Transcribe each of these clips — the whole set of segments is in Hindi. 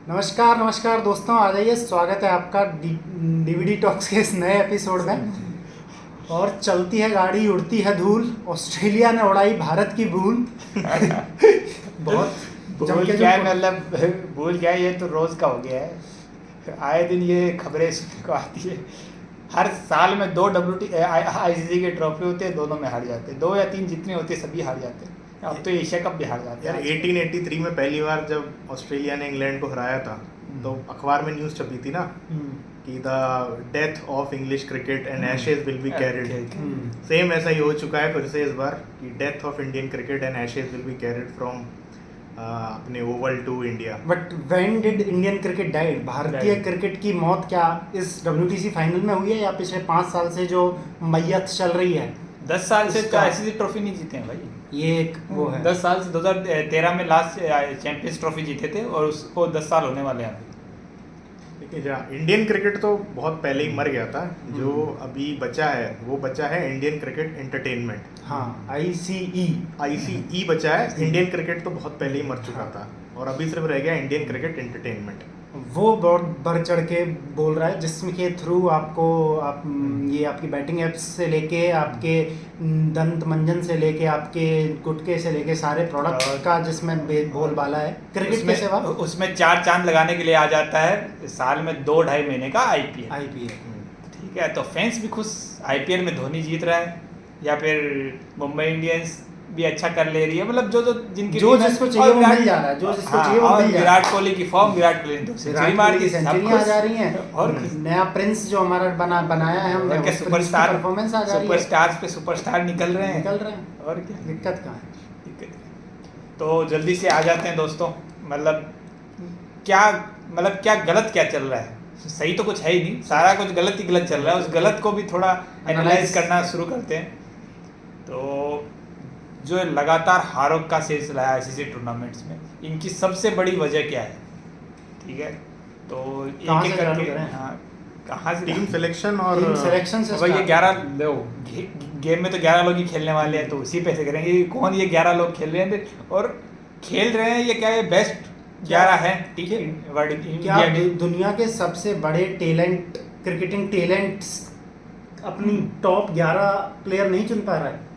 नमस्कार नमस्कार दोस्तों, आ जाइए। स्वागत है आपका डीवीडी टॉक्स के इस नए एपिसोड में। और चलती है गाड़ी, उड़ती है धूल, ऑस्ट्रेलिया ने उड़ाई भारत की भूल। बहुत भूल क्या है, मतलब भूल क्या है, ये तो रोज का हो गया है। आए दिन ये खबरें सुनने को आती है। हर साल में 2 आईसीसी के ट्रॉफी होते हैं, दोनों में हार जाते हैं। 2 या 3 जितने होते हैं सभी हार जाते हैं। अब तो एशिया कप भी हार जाते हैं। यार 1883 में पहली बार जब ऑस्ट्रेलिया ने इंग्लैंड को हराया था तो अखबार में न्यूज़ छपी थी ना कि the death of English cricket and Ashes will be carried. Same ऐसा ही हो चुका है फिर से इस बार कि death of Indian cricket and Ashes will be carried from अपने Oval to India. But when did Indian cricket died? भारतीय क्रिकेट की मौत क्या इस WTC फाइनल में हुई है या पिछले 5 साल से जो मैयत चल रही है? 10 साल से तो आईसीसी ट्रॉफी नहीं जीते हैं भाई। ये एक वो है। 10 साल से 2013 में लास्ट चैंपियंस ट्रॉफी जीते थे और उसको 10 साल होने वाले हैं। देखिए जहाँ इंडियन क्रिकेट तो बहुत पहले ही मर गया था। जो अभी बचा है वो बचा है इंडियन क्रिकेट एंटरटेनमेंट। हाँ, ICE बचा है। इंडियन क्रिकेट तो बहुत पहले ही मर चुका था और अभी सिर्फ रह गया इंडियन क्रिकेट एंटरटेनमेंट। वो बहुत बढ़ चढ़ के बोल रहा है, जिसमें के थ्रू आपको ये आपकी बैटिंग एप्स से लेके आपके दंत मंजन से लेके आपके गुटके से लेके सारे प्रोडक्ट का जिसमें बोलबाला है क्रिकेट के सिवा। उसमें 4 चांद लगाने के लिए आ जाता है साल में 2-2.5 महीने का आईपीएल। ठीक है, तो फैंस भी खुश। आईपीएल में धोनी जीत रहा है या फिर मुंबई इंडियंस भी अच्छा कर ले रही है। मतलब जो जिनकी जो जिसको चाहिए वो मिल जा रहा है, जो जिसको चाहिए वो मिल जा रहा है। विराट कोहली की फॉर्म, विराट कोहली तो सेंचुरी मार की, सेंचुरी आ जा रही है। और नया प्रिंस जो हमारा बनाया है हमने, के सुपरस्टार परफॉर्मेंस आ जा रही है। सुपरस्टार्स पे सुपरस्टार निकल रहे हैं। और क्या दिक्कत कहाँ है? दिक्कत। तो जल्दी से आ जाते हैं दोस्तों। मतलब क्या गलत क्या चल रहा है? सही तो कुछ है ही नहीं, सारा कुछ गलत ही गलत चल रहा है। उस गलत को भी थोड़ा एनालाइज करना शुरू करते हैं। तो जो लगातार हारों का सिलसिला है आईसीसी टूर्नामेंट्स में, इनकी सबसे बड़ी वजह क्या है? ठीक है, तो एक एक करके कहाँ से टीम सिलेक्शन और टीम सिलेक्शन से भाई ये 11 गेम में तो 11 लोग ही खेलने वाले हैं, तो उसी पे से करेंगे। कौन ये 11 लोग खेल रहे हैं और खेल रहे हैं? ये क्या ये बेस्ट 11 है? ठीक है, क्या दुनिया के सबसे बड़े टैलेंट, क्रिकेटिंग टैलेंट्स अपनी टॉप 11 प्लेयर नहीं चुन पा रहा है?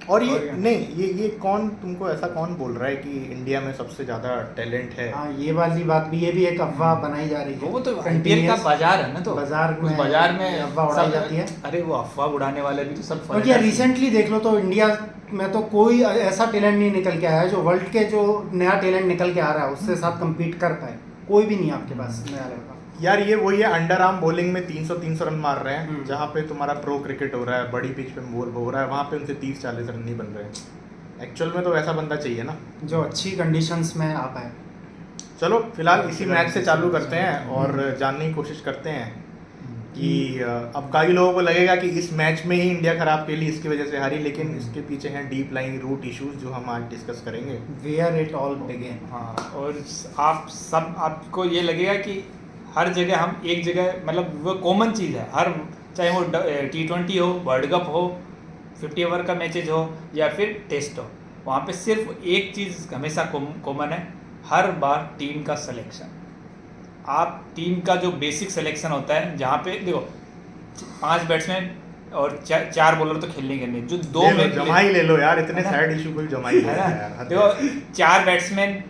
और ये कौन, तुमको ऐसा कौन बोल रहा है कि इंडिया में सबसे ज्यादा टैलेंट है? हाँ, ये वाली बात भी, ये भी एक अफवाह बनाई जा रही है। वो तो आईपीएल का बाजार है ना, तो बाजार में अफवाह उड़ाई जाती है। अरे वो अफवाह उड़ाने वाले भी तो सब क्योंकि रिसेंटली देख लो तो इंडिया में तो कोई ऐसा टैलेंट नहीं निकल के आया है जो वर्ल्ड के जो नया टैलेंट निकल के आ रहा है उससे साथ कम्पीट कर पाए। कोई भी नहीं आपके पास नया लड़का। यार ये वही है, अंडर आर्म बॉलिंग में 300 रन मार रहे हैं। जहाँ पे तुम्हारा प्रो क्रिकेट हो रहा है, बड़ी पिच पे बॉल हो रहा है, वहाँ पे उनसे 30-40 रन नहीं बन रहे हैं। एक्चुअल में तो वैसा बंदा चाहिए ना जो अच्छी कंडीशंस में आ पाए। चलो फिलहाल इसी मैच से चालू करते हैं और जानने की कोशिश करते हैं कि अब कई लोगों को लगेगा कि इस मैच में ही इंडिया खराब खेली, इसकी वजह से हारी, लेकिन इसके पीछे हैं डीप लाइंग रूट इश्यूज जो हम आज डिस्कस करेंगे। Where it all began. हाँ, और आपको ये लगेगा कि हर जगह हम एक जगह, मतलब वो कॉमन चीज़ है। हर चाहे वो T20 हो, वर्ल्ड कप हो, 50 ओवर का मैचेज हो या फिर टेस्ट हो, वहाँ पे सिर्फ एक चीज़ हमेशा कॉमन है, हर बार टीम का सिलेक्शन। आप टीम का जो बेसिक सिलेक्शन होता है, जहाँ पे देखो 5 बैट्समैन और 4 बॉलर तो खेलने के लिए, जो 2 में जमा ही ले लो यार, इतने सैड इशू को जमा ही ले लो यार। देखो 4 बैट्समैन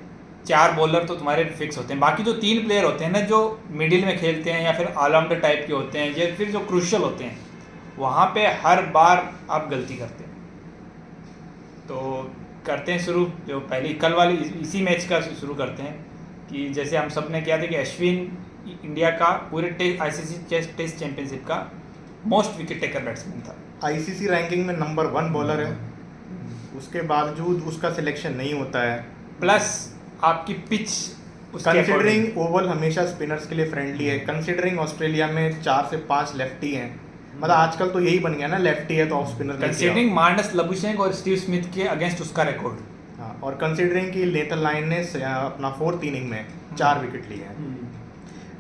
4 बॉलर तो तुम्हारे फिक्स होते हैं। बाकी जो 3 प्लेयर होते हैं ना, जो मिडिल में खेलते हैं या फिर ऑलराउंडर टाइप के होते हैं या फिर जो क्रूशियल होते हैं, वहाँ पे हर बार आप गलती करते हैं। तो करते हैं शुरू, जो पहली कल वाली इसी मैच का शुरू करते हैं कि जैसे हम सब ने किया था कि अश्विन इंडिया का पूरे आईसीसी टेस्ट चैंपियनशिप का मोस्ट विकेट टेकर बैट्समैन था। आईसीसी रैंकिंग में नंबर 1 बॉलर है, उसके बावजूद उसका सिलेक्शन नहीं होता है। प्लस आपकी पिच, कंसिडरिंग ओवल हमेशा स्पिनर्स के लिए फ्रेंडली है, कंसिडरिंग ऑस्ट्रेलिया में 4 से 5 लेफ्टी हैं, मतलब आजकल तो यही बन गया ना, लेफ्टी है तो ऑफ स्पिनर। कंसिडरिंग मार्नस लबुशेंक और स्टीव स्मिथ के अगेंस्ट उसका रिकॉर्ड। हाँ, और कंसिडरिंग कि नेथन लायन ने अपना 4th इनिंग में 4 विकेट लिए हैं।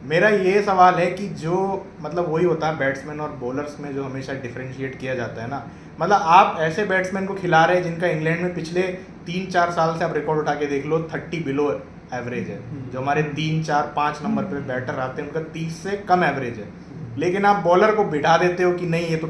मेरा ये सवाल है कि जो मतलब वही होता है बैट्समैन और बॉलर्स में जो हमेशा डिफरेंशिएट किया जाता है ना, मतलब आप ऐसे बैट्समैन को खिला रहे हैं जिनका इंग्लैंड में पिछले 3-4 साल से आप रिकॉर्ड उठा के देख लो 30 बिलो एवरेज है, जो हमारे 3 4 5 नंबर पे बैटर आते हैं उनका 30 से कम एवरेज है। लेकिन आप बॉलर को बिठा देते हो कि नहीं ये तो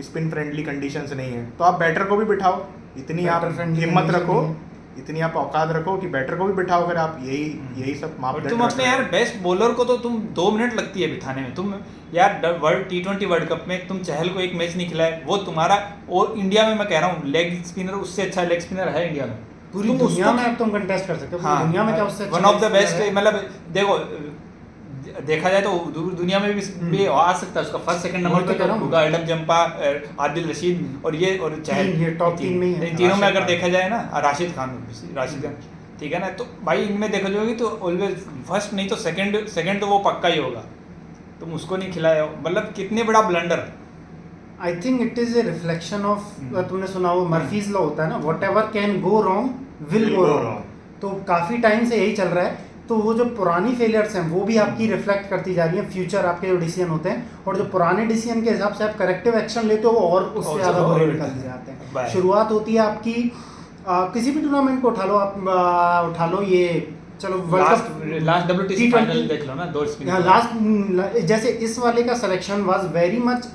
स्पिन फ्रेंडली कंडीशंस नहीं है, तो आप बैटर को भी बिठाओ, इतनी आप Batter friendly हिम्मत condition रखो, नहीं है। इतनी आप औकात रखो कि बैटर को भी बिठाओ। अगर आप यही सब और मापदंड तुम अपने यार बेस्ट बॉलर को तो तुम 2 मिनट लगती है बिठाने में। तुम यार वर्ल्ड T20 वर्ल्ड कप में तुम चहल को एक मैच नहीं खिलाए, वो तुम्हारा, और इंडिया में मैं कह रहा हूँ लेग स्पिनर उससे अच्छा लेग स्पिनर है इंडिया में। पूरी तुम दुनिया उसको- में अब तुम कंटेस्ट कर सकते हो, पूरी हाँ, दुनिया में क्या उससे वन अच्छा ऑफ द player बेस्ट, है? मतलब देखो देखा जाए तो दुनिया में भी आ सकता है उसका फर्स्ट सेकंड वही नंबर तो पे कह रहा तो हूँ। होगा एडम जंपा, आदिल रशीद और ये और चहल, ये top 3 में ही है। इन तीनों में राशिद अगर खान। देखा जाए ना, राशिद खान, ठीक है ना, तो भाई इनमें देखा जाएगी तो ऑलवेज फर्स्ट नहीं तो सेकंड तो वो पक्का ही होगा। तुम उसको नहीं खिलाए हो, मतलब कितने बड़ा blunder. I think it is a reflection of, तुमने सुना हो मर्फीज लॉ होता है ना, what ever can go wrong will go wrong. तो काफ़ी टाइम से यही चल रहा है। तो वो जो पुरानी फेलियर्स हैं वो भी आपकी रिफ्लेक्ट करती जा रही हैं फ्यूचर आपके जो डिसीजन होते हैं, और जो पुराने डिसीजन के हिसाब से आप करेक्टिव एक्शन लेते हो वो और उससे और ज़्यादा और बुरे उल्टा निकल जाते हैं। बाय। शुरुआत होती है आपकी किसी भी टूर्नामेंट को उठा लो आप, उठा लो ये, चलो वर्ल्ड लास्ट WTC फाइनल देख लो ना, 2 स्पिन लास्ट, जैसे इस वाले का selection was very much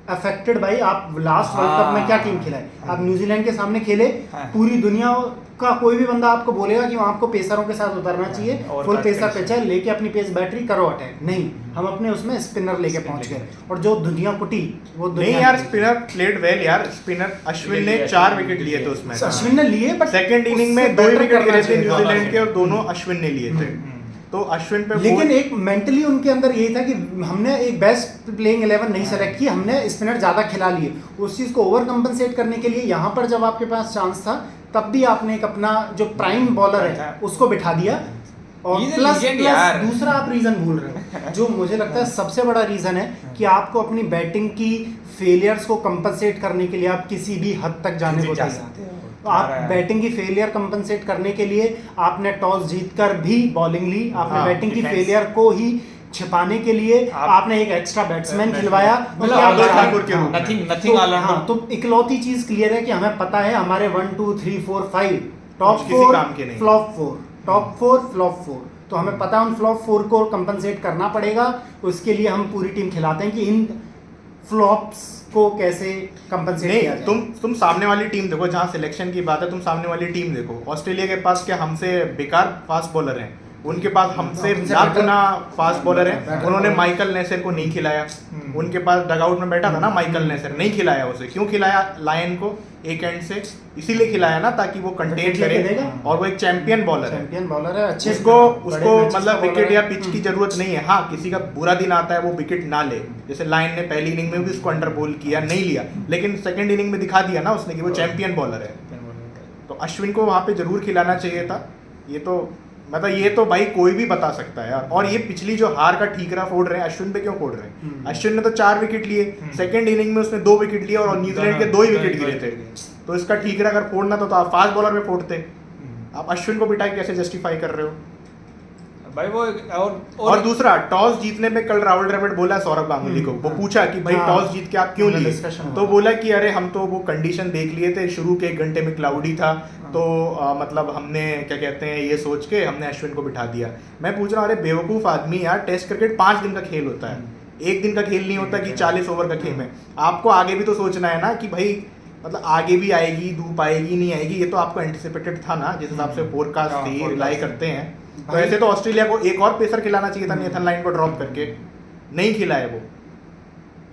affected by आप लास्ट वर्ल्ड कप में क्या टीम खिलाए। आप न्यूजीलैंड के सामने खेले, हाँ। पूरी दुनिया का कोई भी बंदा आपको बोलेगा कि आपको पेसरों के साथ उतरना चाहिए, और फुल बात पेसर करें। पिचर लेके अपनी पेस बैटरी करो अटैक। नहीं, हम अपने उसमें स्पिनर लेके Spin पहुंच लेके। गए, और जो दुनिया कुटी वो नहीं दुनिया यार, की। स्पिनर प्लेड वेल यार। स्पिनर अश्विन ने 4 विकेट लिए थे उसमें। अश्विन ने लिए, बट सेकंड इनिंग में 2 विकेट गिरे थे न्यूजीलैंड के, और दोनों अश्विन ने लिए थे। तो अश्विन पे लेकिन एक मेंटली उनके अंदर यही था कि हमने एक बेस्ट प्लेइंग 11 नहीं सेलेक्ट की, हमने स्पिनर ज़्यादा खिला लिए। उस चीज़ को ओवर कंपनसेट करने के लिए यहाँ पर जब आपके पास चांस था, तब भी आपने एक अपना जो प्राइम बॉलर है उसको बिठा दिया। और He's a प्लस legend यार। दूसरा आप रीज़न भूल रहे हो, जो मुझे लगता है सबसे बड़ा रीज़न है कि आपको अपनी बैटिंग की फेलियर्स को कंपनसेट करने के लिए आप किसी भी हद तक जाने को तैयार हैं। तो आप बैटिंग की फेलियर कंपनसेट करने के लिए आपने टॉस जीतकर भी बॉलिंग ली, आपने हाँ, बैटिंग की defense। फेलियर को ही छिपाने के लिए आपने एक एक्स्ट्रा बैट्समैन खिलवाया। मतलब शार्दुल ठाकुर के रूप में। नथिंग ऑल हाँ, तो इकलौती चीज क्लियर है कि हमें पता है हमारे 1 2 3 4 5 टॉप किसी 4 काम के नहीं। फ्लॉप 4, टॉप 4 फ्लॉप 4, तो हमें पता है उन फ्लॉप 4 को कंपनसेट करना पड़ेगा। उसके लिए हम पूरी टीम खिलाते हैं कि इन फ्लॉप्स को कैसे कंपनसेट किया नहीं, जाए। तुम सामने वाली टीम देखो, जहाँ सिलेक्शन की बात है, तुम सामने वाली टीम देखो। ऑस्ट्रेलिया के पास क्या हमसे बेकार फास्ट बॉलर हैं? उनके पास हमसे उनसे लाख better- गुना फास्ट बॉलर हैं। better उन्होंने bowler। माइकल नेसर को नहीं खिलाया। उनके पास डगआउट में बैठा था ना माइकल नेसर, नहीं खिलाया उसे। क्यों खिलाया लायन को एक एंड से? इसीलिए खिलाया ना, ताकि वो कंटेन Wicket लेके करे, देगा। और वो एक चैंपियन बॉलर है। चैंपियन बॉलर है, अच्छे उसको बड़े उसको matches मतलब का bowler विकेट है। या पिच की जरूरत नहीं है। हाँ, किसी का बुरा दिन आता है वो विकेट ना ले, जैसे लाइन ने पहली इनिंग में भी उसको अंडर बॉल किया, नहीं लिया, लेकिन सेकंड इनिंग में दिखा दिया ना उसने कि वो चैंपियन बॉलर है। तो अश्विन को वहां पे जरूर खिलाना चाहिए था। ये तो मतलब ये तो भाई कोई भी बता सकता है यार। और ये पिछली जो हार का ठीकरा फोड़ रहे हैं, अश्विन पे क्यों फोड़ रहे हैं? अश्विन ने तो 4 विकेट लिए, सेकंड इनिंग में उसने 2 विकेट लिए, और न्यूजीलैंड के 2 ही विकेट गिरे थे। तो इसका ठीकरा अगर फोड़ना था तो आप फास्ट बॉलर में फोड़ते। आप अश्विन को बिठाई कैसे जस्टिफाई कर रहे हो? भाई वो और दूसरा, टॉस जीतने पे कल राहुल द्रविड़ बोला सौरभ गांगुली को, वो पूछा कि भाई हाँ। टॉस जीत के आप क्यों उनमें लिए? discussion तो हुआ। बोला कि अरे हम तो वो कंडीशन देख लिए थे, शुरू के 1 घंटे में क्लाउडी था, तो मतलब हमने क्या कहते हैं ये सोच के हमने अश्विन को बिठा दिया। मैं पूछ रहा हूँ, अरे बेवकूफ़ आदमी यार, टेस्ट क्रिकेट 5 दिन का खेल होता है, एक दिन का खेल नहीं होता कि 40 ओवर का खेल है। आपको आगे भी तो सोचना है ना कि भाई मतलब आगे भी आएगी धूप, आएगी नहीं आएगी, ये तो आपको एंटिसिपेटेड था ना, जिस हिसाब से फोरकास्ट थी, रिलाई करते हैं। तो ऐसे तो ऑस्ट्रेलिया को एक और पेसर खिलाना चाहिए था नेथन लाइन को ड्रॉप करके, नहीं खिलाया वो।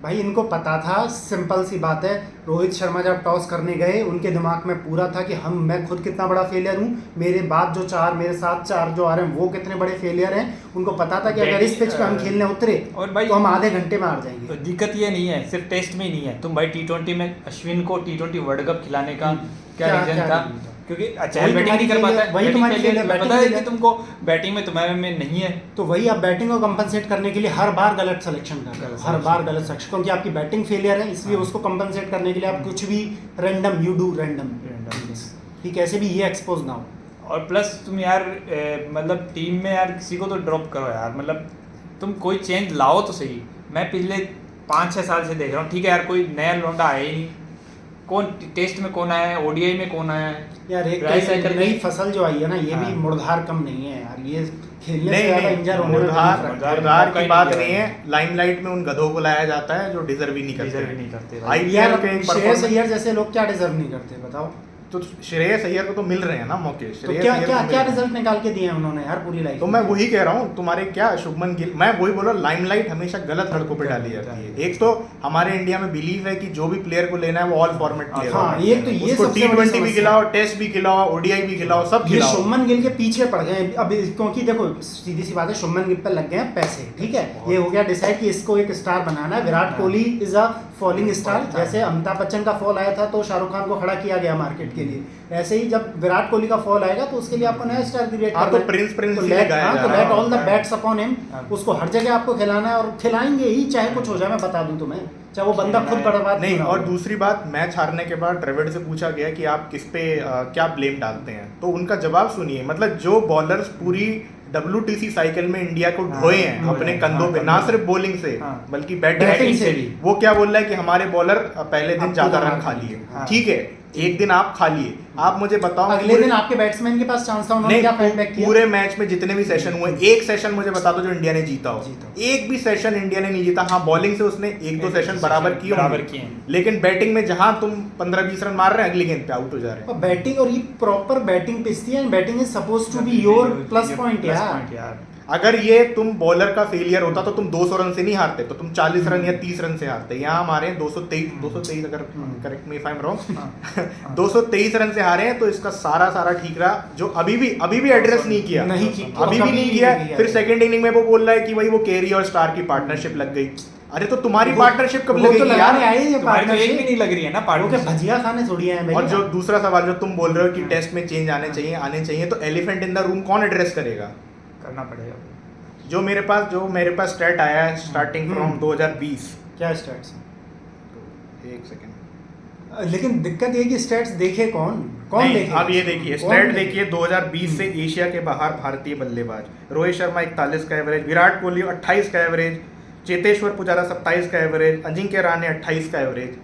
भाई इनको पता था, सिंपल सी बात है, रोहित शर्मा जब टॉस करने गए उनके दिमाग में पूरा था कि मैं खुद कितना बड़ा फेलियर हूँ, मेरे बाद जो 4 मेरे साथ 4 जो आ रहे हैं वो कितने बड़े फेलियर हैं। उनको पता था कि अगर इस पिच पे हम खेलने उतरे और भाई तो हम आधे घंटे में हार जाएंगे। दिक्कत ये नहीं है, सिर्फ टेस्ट में ही नहीं है। तुम भाई T20 में अश्विन को T20 वर्ल्ड कप खिलाने का क्या रीजन था? क्योंकि चहल बैटिंग नहीं कर पाता है, वही तुम्हारी failure, पता batting है कि failure। तुमको बैटिंग में तुम्हारे में नहीं है। तो वही आप बैटिंग को कंपनसेट करने के लिए हर बार गलत सिलेक्शन कर रहे हो, हर बार गलत सिलेक्शन, क्योंकि आपकी बैटिंग फेलियर है, इसलिए उसको कंपनसेट करने के लिए आप कुछ भी रैंडम यू डू रैंडम कि कैसे भी ये एक्सपोज ना हो। और प्लस तुम यार मतलब टीम में यार किसी को तो ड्रॉप करो यार, मतलब तुम कोई चेंज लाओ तो सही। मैं पिछले 5-6 साल से देख रहा हूँ, ठीक है यार, कोई नया लौंडा आया ही नहीं। कौन टेस्ट में कौन आया है, ODI में कौन आया है? यार एक Dry cycle नई में- फसल जो आई है ना, ये भी हाँ। मुड़धार कम नहीं है यार, ये खेलने से नहीं ज्यादा नहीं इंजर होने में मुड़धार belief रखता है। मुड़धार मौका की ही बात नहीं नहीं दिया है, लाइमलाइट में उन गधों को लाया जाता है जो डिजर्व ही नहीं Deserve करते ही नहीं करते भाई। IPL यार के एक श्रेयस performance- अय्यर जैसे लोग क्या डिजर्व नहीं करते बताओ? तो श्रेयस अय्यर को तो मिल रहे हैं ना मौके, तो श्रेयस क्या अय्यर क्या को क्या मिल रहे हैं। रिजल्ट निकाल के दिए हैं उन्होंने यार पूरी लाइफ तो मैं वही कह रहा हूँ, तुम्हारे क्या शुभमन गिल, मैं वही बोला, लाइमलाइट हमेशा गलत लड़कों पे डाली जाती है। एक तो हमारे इंडिया में बिलीव है कि जो भी प्लेयर को लेना है वो ऑल फॉर्मेट प्लेयर हाँ, होना ये चाहिए। तो ये उसको सबसे बड़ी T20 भी समस्या खिलाओ, है। टेस्ट भी खिलाओ, ODI भी खिलाओ, सब ये खिलाओ। शुभमन गिल के पीछे पड़ गए हैं अब, क्योंकि देखो सीधी सी बात है, शुभमन गिल पर लग गए हैं पैसे, ठीक है, ये हो गया डिसाइड कि इसको एक स्टार बनाना है। Virat Kohli is a falling star, जैसे अमिताभ बच्चन का फॉल आया था तो शाहरुख खान को खड़ा किया गया मार्केट के लिए, ऐसे ही जब विराट कोहली का फॉल आएगा तो उसके लिए आपको नया स्टार क्रिएट हाँ, करना तो प्रिंस तो इसीलिए लेट गाया जा तो रहा लेट है। All the bats upon him, हाँ। उसको हर जगह आपको खिलाना है और खिलाएंगे ही, चाहे कुछ हो जाए, मैं बता दूं तुम्हें, चाहे वो बंदा खुद बर्बाद नहीं, क्यों ना और हो। दूसरी बात, मैच हारने के बाद द्रविड़ से पूछा गया कि आप किस पे क्या ब्लेम डालते हैं, तो उनका जवाब सुनिए, मतलब जो बॉलर्स पूरी WTC साइकिल में इंडिया को हाँ, ढोए हैं ढोए अपने हैं, कंधों हाँ, पे, कंधों ना पे। सिर्फ बॉलिंग से हाँ। बल्कि बैटिंग बैटिंग से से भी। वो क्या बोल रहा है कि हमारे बॉलर पहले दिन अब ज्यादा पूरा रन खा मार लिए। हाँ। ठीक है, एक दिन आप खा लिए, आप मुझे बताओ अगले पूरे- दिन आपके बैट्समैन के पास चांस था, उन्होंने क्या फाइट बैक किया? पूरे मैच में जितने भी सेशन हुए, एक सेशन मुझे बता दो जो इंडिया ने जीता हो। जीता। एक भी सेशन इंडिया ने नहीं जीता। हाँ, बॉलिंग से उसने एक दो सेशन बराबर किए बराबर होंगे। किए हैं। लेकिन बैटिंग में जहां तुम 15-20 रन मार रहे हैं, अगली गेंद पे आउट हो जा रहे हैं। और बैटिंग, और ये प्रॉपर बैटिंग पिचती है, batting is suppose to be your plus point यार। अगर ये तुम बॉलर का फेलियर होता तो तुम 200 रन से नहीं हारते, तो तुम 40 रन या 30 रन से हारते। यहाँ हमारे 223 अगर correct me if I am wrong 223 run से हारे हैं, तो इसका सारा ठीक रहा, जो अभी भी एड्रेस नहीं किया, नहीं की- अभी भी कभी नहीं नहीं किया। किया। फिर सेकंड इनिंग में वो बोल रहा है कि भाई वो केरी और स्टार की पार्टनरशिप लग गई। अरे तो तुम्हारी वो- पार्टनरशिप कब वो तो लगेगी लगाने यार? आए हैं ये तुम्हारी तो एक partnership। भी नहीं लग रही है ना वो क्या पार्टनरशिप। भजिया खाने थोड़ी आए हैं भैया। और जो दूसरा सवाल जो तुम बोल रहे हो कि टेस्ट में चेंज आने चाहिए, तो एलिफेंट इन द रूम कौन एड्रेस करेगा? करना पड़ेगा। जो मेरे पास स्टेट आया है स्टार्टिंग फ्रॉम 2020। क्या स्टैट्स? एक सेकंड, लेकिन दिक्कत ये कि स्टैट्स देखे कौन नहीं, देखे? अब ये देखिए कौन स्टेट देखे? देखिए 2020 से एशिया के बाहर भारतीय बल्लेबाज रोहित शर्मा 41 का एवरेज, विराट कोहली 28 का एवरेज, चेतेश्वर पुजारा 27 का एवरेज, अजिंक्य रहाणे 28 का एवरेज।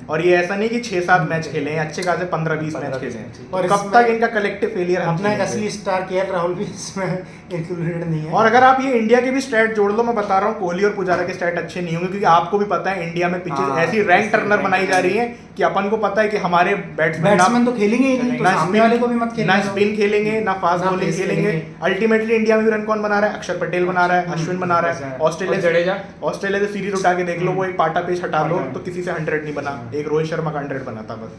और ये ऐसा नहीं कि 6-7 मैच खेले हैं, अच्छे खासे 15-20 मैच 15-20 खेले हैं। मैच। और और कब इसमें तक इनका कलेक्टिव फेलियर अपना एक असली स्टार केएल राहुल भी इसमें इंक्लूडेड नहीं है। और अगर आप ये इंडिया के भी स्टैट जोड़ लो, मैं बता रहा हूँ कोहली और पुजारा के स्टैट अच्छे नहीं होंगे, क्योंकि आपको भी पता है इंडिया में पिचेस हाँ, ऐसी रैंक टर्नर रैंक बनाई जा रही है कि अपन को पता है कि हमारे बैट्समैन तो खेलेंगे ही नहीं, तो ना सामने वाले को भी मत स्पिन ना खेलने दो। स्पिन खेलेंगे, ना फास्ट ना बॉलिंग pace खेलेंगे। खेलेंगे। अल्टीमेटली इंडिया में भी रन कौन बना रहा है? अक्षर पटेल बना रहा है, अश्विन बना रहा है। और जडेजा। ऑस्ट्रेलिया से सीरीज उठा के देख लो, वो एक पाटा पेच हटा लो हाँ। तो किसी से 100 नहीं बना, एक रोहित शर्मा का 100 बना था बस।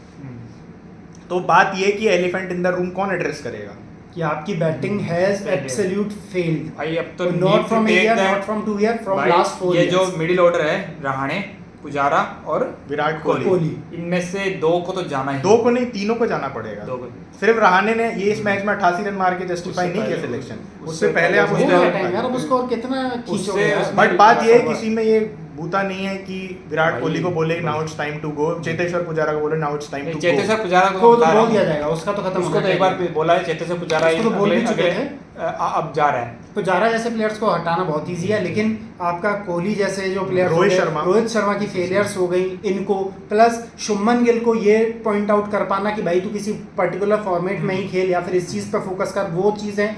तो बात ये कि एलिफेंट इन द रूम कौन एड्रेस करेगा? कि आपकी batting has Failure. Absolute failed, भाई अब तो not from take year, that- not from 2 year, from भाई, लास्ट 4 ये ईयर्स। जो मिडिल ऑर्डर है, रहाणे, पुजारा और विराट कोहली। कोहली। इनमें से दो को तो जाना ही। दो को नहीं, तीनों को जाना पड़ेगा। दो को। सिर्फ रहाणे ने ये इस मैच में 88 रन मार के जस्टिफाई उससे नहीं किया पहले- सिलेक्शन, उससे उससे पहले आप पहले हो उसको गया टाइम यार, अब उसको और कितना खींचोगे उससे- यार? बट बात ये है हुआ। किसी में ये बूता नहीं है कि विराट भाई, कोहली को बोले भाई। Now it's time to go, Cheteshwar Pujara को बोले now it's time to Cheteshwar go. Pujara को उसको बता तो रहा बोल दिया हूँ। जाएगा, उसका तो खत्म उसको होना तो एक बार चाहिए। बोला है चेतेश्वर पुजारा उसको तो बोल भी चुके थे। अब जा रहा है। पुजारा जैसे प्लेयर्स को हटाना बहुत ईजी है, लेकिन आपका कोहली जैसे जो प्लेयर्स रोहित शर्मा की फेलियर्स हो गई इनको, प्लस शुभमन गिल को ये पॉइंट आउट कर पाना कि भाई तू किसी पर्टिकुलर फॉर्मेट में ही खेल या फिर इस चीज पे फोकस कर, वो चीजें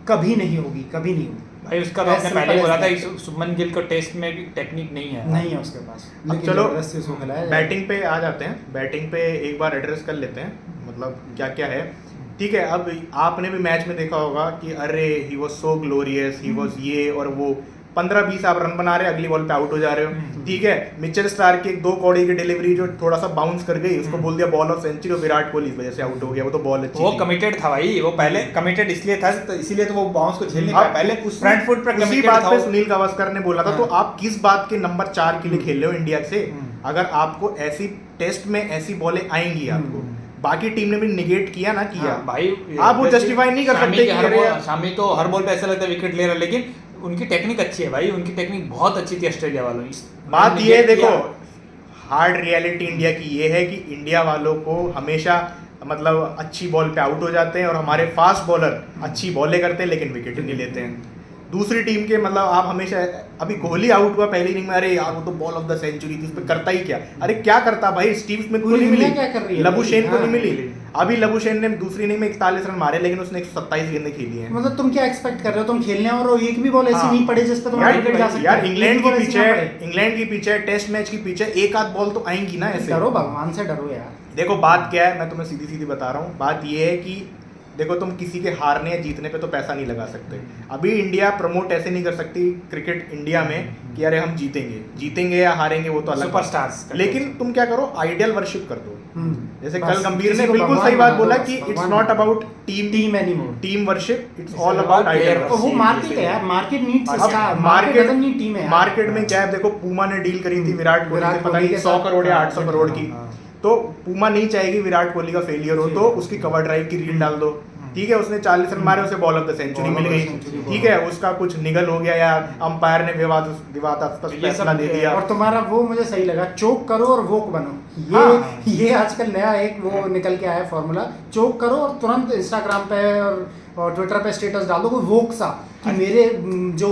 कभी नहीं होगी, कभी नहीं होगी। भाई उसका तो As आपने simple पहले ही as बोला था that. कि शुभमन गिल को टेस्ट में टेक्निक नहीं है। नहीं है उसके पास, अब लेकिन चलो जबरदस्ती उसको खिलाया जाए। बैटिंग पे आ जाते हैं। बैटिंग पे एक बार एड्रेस कर लेते हैं, मतलब क्या क्या है। ठीक है, अब आपने भी मैच में देखा होगा कि अरे he was so glorious, he was ये और वो, 15-20 आप रन बना रहे, अगली बॉल पे आउट हो जा रहे हो। ठीक है, मिचेल स्टार्क की एक 2 कौड़ी की डिलीवरी जो थोड़ा सा बाउंस कर गई, उसको बोल दिया बॉल ऑफ सेंचुरी, और विराट कोहली इस वजह से आउट हो गया। वो तो बॉल अच्छी वो थी। कमिटेड था भाई, वो पहले कमिटेड इसलिए था, तो इसीलिए तो वो बाउंस को झेल नहीं पाया। अब पहले उसी- फ्रंट फुट पर उसी कमिटेड बात था पे वो। सुनील गावस्कर ने बोला था। हाँ। तो आप किस बात के नंबर 4 के लिए खेल रहे हो इंडिया से? अगर आपको ऐसी टेस्ट में ऐसी बॉलें आएंगी आपको, बाकी टीम ने भी निगेट किया ना किया। हाँ, भाई आप वो justify नहीं कर सकते कि अरे यार- शामी तो हर बॉल पे ऐसा लगता है विकेट ले रहा है, लेकिन उनकी टेक्निक अच्छी है भाई, उनकी टेक्निक बहुत अच्छी थी ऑस्ट्रेलिया वालों की। बात उन्होंने ये है, negate देखो किया। हार्ड रियलिटी इंडिया की ये है कि इंडिया वालों को हमेशा मतलब अच्छी बॉल पे आउट हो जाते हैं, और हमारे फास्ट बॉलर अच्छी बॉलें करते हैं लेकिन विकेट नहीं लेते हैं। दूसरी टीम के मतलब आप हमेशा, अभी कोहली आउट हुआ पहली इनिंग में, अरे यार वो तो बॉल ऑफ द सेंचुरी थी, उस पर करता ही क्या, अरे क्या करता भाई, स्टीव स्मिथ को नहीं मिली, क्या कर रही है लबुशेन को नहीं मिली, मिली। अभी लबुशेन ने दूसरी इनिंग में 41 रन मारे, लेकिन उसने 127 गेंदें खेली हैं। मतलब तुम क्या एक्सपेक्ट कर रहे हो, तुम खेलने और एक भी बॉल ऐसी हाँ। नहीं पड़े जिस पे तुम्हारा विकेट जा सकता यार है। इंग्लैंड एक की बॉल ऐसी पिच ना है, पड़े। इंग्लैंड की पिच है, टेस्ट मैच की पिच है, एक आध बॉल तो आएंगी ना ऐसे। डरो, भगवान से डरो यार। देखो बात क्या है, मैं तुम्हें सीधी सीधी बता रहा हूँ, बात ये है कि देखो तुम किसी के हारने या जीतने पे तो पैसा नहीं लगा सकते। अभी इंडिया प्रमोट ऐसे नहीं कर सकती क्रिकेट इंडिया में कि अरे हम जीतेंगे या हारेंगे वो तो अलग सुपरस्टार्स बात है। लेकिन तुम क्या करो, आइडियल वर्शिप कर दो। जैसे बस कल गंभीर किसी ने को बिल्कुल भगवान सही बात बना दो, बोला बस कि इट्स भगवान नॉट बना दो। About team anymore. Team worship, it's It's all about about player ideal worship। वो मार्केट है यार, मार्केट नीड्स अब स्टार, मार्केट नीड टीम है। मार्केट में क्या है, देखो पूमा ने डील करी थी विराट कोहली से, पता नहीं 100 करोड़ या 800 करोड़ की, तो पूमा नहीं चाहेगी विराट कोहली का फेलियर हो, तो उसकी कवर ड्राइव की रील डाल दो, ठीक है, उसने 40 रन मारे, उसे बॉल ऑफ द सेंचुरी मिल गई, ठीक है, उसका कुछ निगल हो गया या अंपायर ने विवादास्पद फैसला दे दिया। और तुम्हारा वो मुझे सही लगा, चोक करो और वोक बनो, ये आजकल नया एक वो निकल के आया फॉर्मूला, चोक करो और तुरंत इंस्टाग्राम पे और ट्विटर पे स्टेटस डाल दो कोई वोक सा कि मेरे जो